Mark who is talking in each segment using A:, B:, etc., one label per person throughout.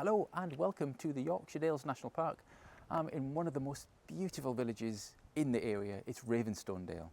A: Hello and welcome to the Yorkshire Dales National Park. I'm in one of the most beautiful villages in the area. It's Ravenstonedale.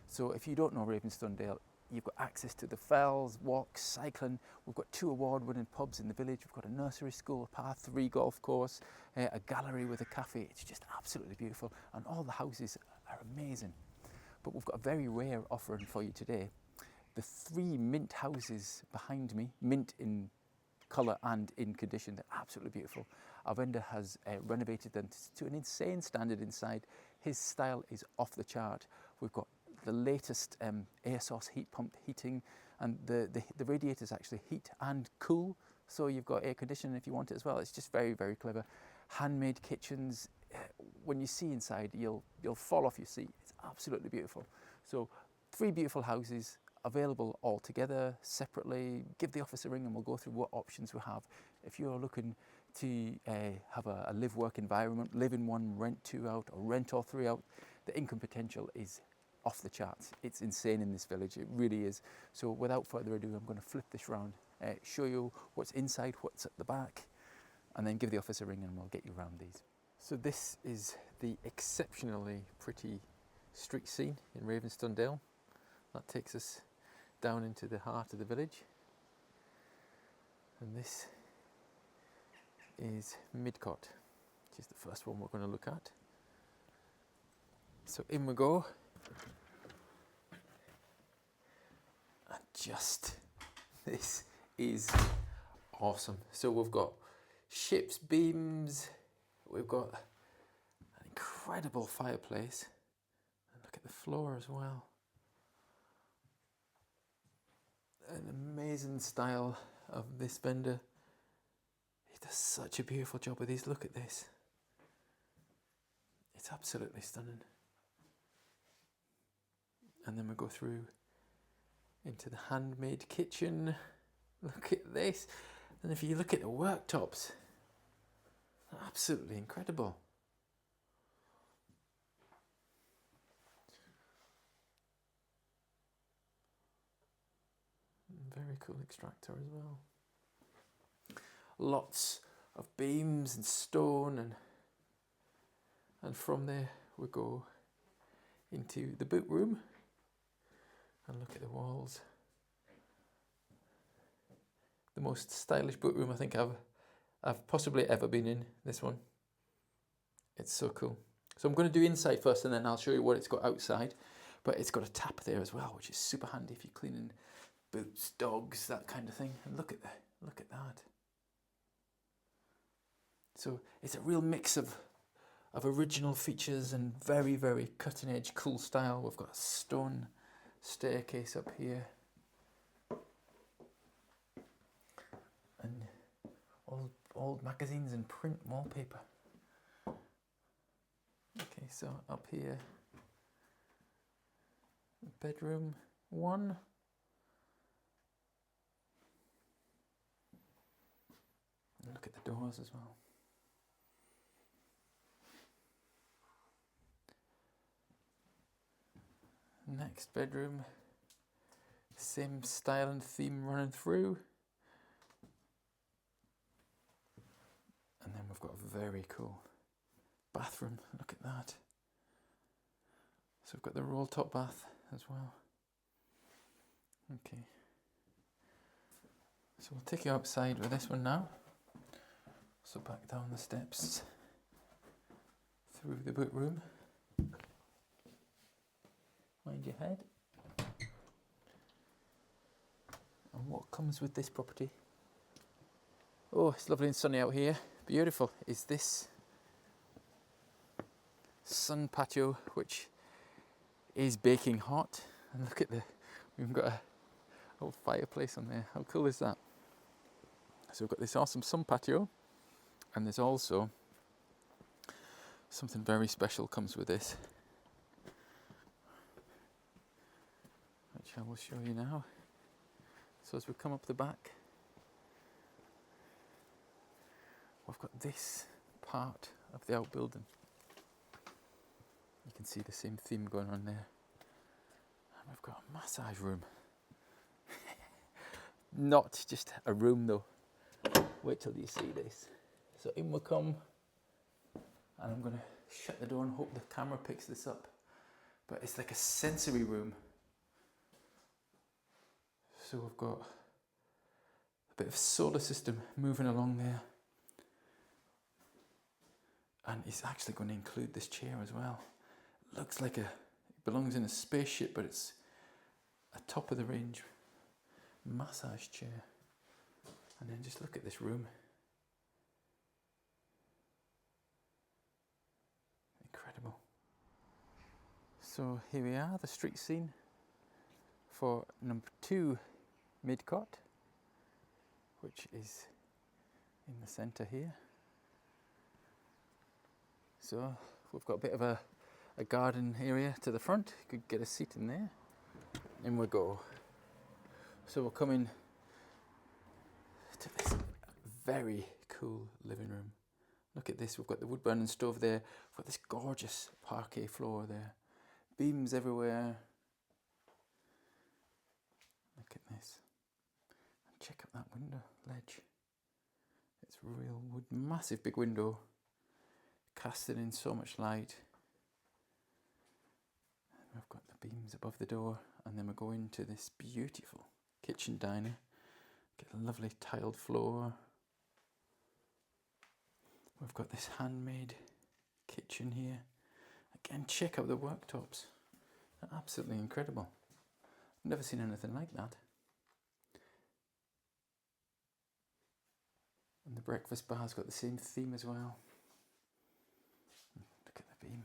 A: So if you don't know Ravenstonedale, you've got access to the fells, walks, cycling. We've got 2 award-winning pubs in the village. We've got a nursery school, a par 3 golf course, a gallery with a cafe. It's just absolutely beautiful and all the houses are amazing. But we've got a very rare offering for you today. The 3 mint houses behind me, mint in colour and in condition, they're absolutely beautiful. Our vendor has renovated them to an insane standard inside. His style is off the chart. We've got the latest air source heat pump heating, and the radiators actually heat and cool, so you've got air conditioning if you want it as well. It's just very, very clever. Handmade kitchens. When you see inside, you'll fall off your seat. It's absolutely beautiful. So 3 beautiful houses, available all together, separately. Give the office a ring and we'll go through what options we have. If you're looking to have a live-work environment, live in one, rent 2 out, or rent all 3 out, the income potential is off the charts. It's insane in this village, it really is. So without further ado, I'm going to flip this round, show you what's inside, what's at the back, and then give the office a ring and we'll get you around these. So this is the exceptionally pretty street scene in Ravenstonedale. That takes us down into the heart of the village, and this is Midcot, which is the first one we're going to look at. So in we go, and just this is awesome. So we've got ship's beams, we've got an incredible fireplace, and look at the floor as well. An amazing style of this vendor. He does such a beautiful job with these. Look at this. It's absolutely stunning. And then we go through into the handmade kitchen. Look at this. And if you look at the worktops, they're absolutely incredible. Very cool extractor as well. Lots of beams and stone, and from there we go into the boot room and look at the walls. The most stylish boot room I think I've possibly ever been in, this one. It's so cool. So I'm going to do inside first and then I'll show you what it's got outside. But it's got a tap there as well, which is super handy if you're cleaning boots, dogs, that kind of thing. And look at that. So it's a real mix of original features and very, very cutting edge, cool style. We've got a stone staircase up here, and old magazines and print wallpaper. Okay, so up here, bedroom 1. And look at the doors as well. Next bedroom, same style and theme running through. And then we've got a very cool bathroom. Look at that. So we've got the roll top bath as well. Okay. So we'll take you outside with this one now. So back down the steps through the boot room. Mind your head. And what comes with this property? Oh, it's lovely and sunny out here. Beautiful. Is this sun patio, which is baking hot. And look at we've got a old fireplace on there. How cool is that? So we've got this awesome sun patio. And there's also something very special comes with this, which I will show you now. So as we come up the back, we've got this part of the outbuilding. You can see the same theme going on there. And we've got a massage room. Not just a room though. Wait till you see this. So in we come, and I'm going to shut the door and hope the camera picks this up. But it's like a sensory room. So we've got a bit of solar system moving along there. And it's actually going to include this chair as well. It looks like it belongs in a spaceship, but it's a top of the range massage chair. And then just look at this room. Incredible. So here we are, the street scene for number 2 Midcot, which is in the centre here. So we've got a bit of a garden area to the front. You could get a seat in there. In we go. So we're coming to this very cool living room. Look at this, we've got the wood burning stove there. We've got this gorgeous parquet floor there. Beams everywhere. Look at this. And check out that window ledge. It's real wood, massive big window, casting in so much light. And we've got the beams above the door, and then we go into this beautiful kitchen diner. Get a lovely tiled floor. We've got this handmade kitchen here. Again, check out the worktops. They're absolutely incredible. I've never seen anything like that. And the breakfast bar's got the same theme as well. Look at the beam.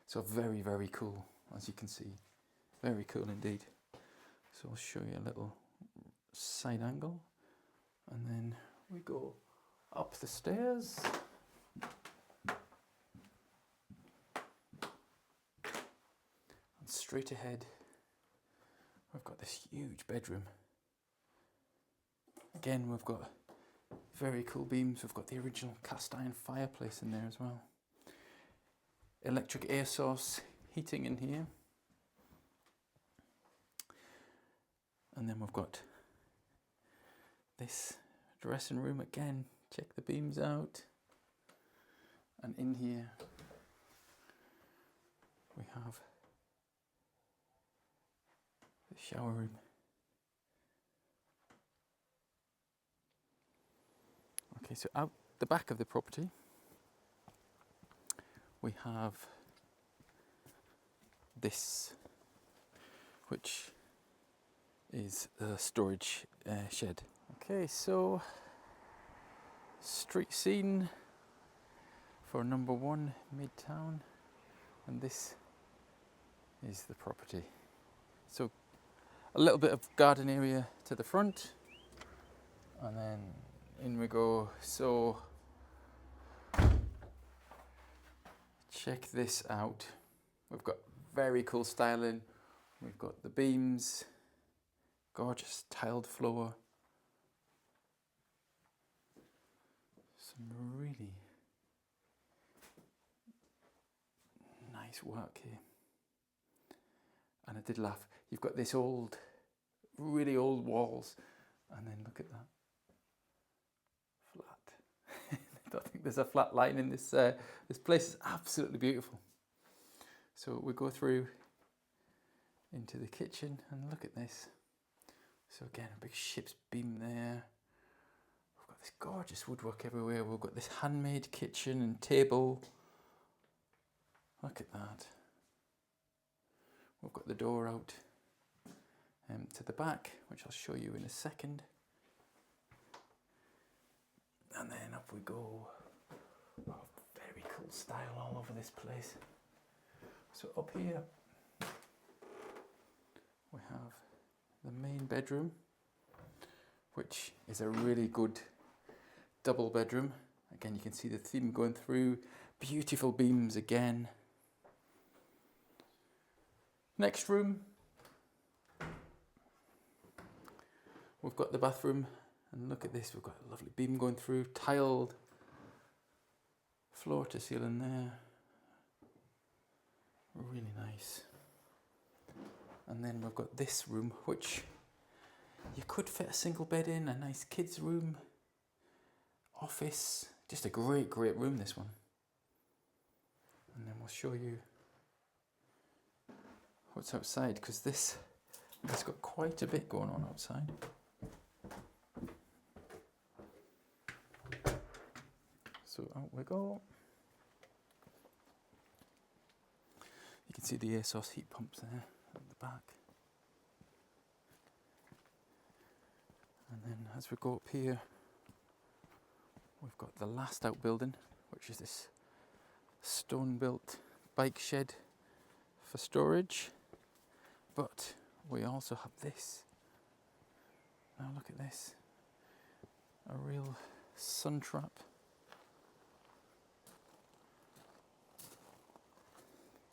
A: So very, very cool, as you can see. Very cool indeed. So I'll show you a little side angle. And then we go up the stairs. And straight ahead, we've got this huge bedroom. Again, we've got very cool beams. We've got the original cast iron fireplace in there as well. Electric air source heating in here. And then we've got this dressing room again. Check the beams out. And in here we have the shower room. Okay, so out the back of the property we have this, which is a storage shed. Okay, so street scene for number 1 Midtown, and this is the property. So a little bit of garden area to the front, and then in we go. So check this out. We've got very cool styling. We've got the beams, gorgeous tiled floor. Some really nice work here. And I did laugh. You've got this old, really old walls, and then look at that. Flat. I don't think there's a flat line in this. This place is absolutely beautiful. So we go through into the kitchen and look at this. So again, a big ship's beam there. We've got this gorgeous woodwork everywhere. We've got this handmade kitchen and table. Look at that. We've got the door out to the back, which I'll show you in a second. And then up we go. Oh, very cool style all over this place. So up here we have the main bedroom, which is a really good double bedroom. Again, you can see the theme going through. Beautiful beams again. Next room, we've got the bathroom, and look at this, we've got a lovely beam going through, tiled floor to ceiling there. Really nice. And then we've got this room, which you could fit a single bed in, a nice kids room. office. Just a great, great room, this one. And then we'll show you what's outside, because this has got quite a bit going on outside. So out we go. You can see the air source heat pumps there at the back. And then as we go up here, we've got the last outbuilding, which is this stone-built bike shed for storage. But we also have this. Now look at this. A real sun trap.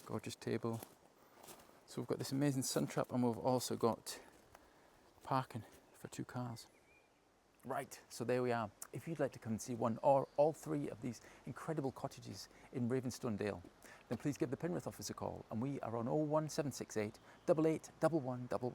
A: Gorgeous table. So we've got this amazing sun trap, and we've also got parking for 2 cars. Right, so there we are. If you'd like to come and see one or all 3 of these incredible cottages in Ravenstonedale, then please give the Penrith office a call, and we are on 01768 88 11 11.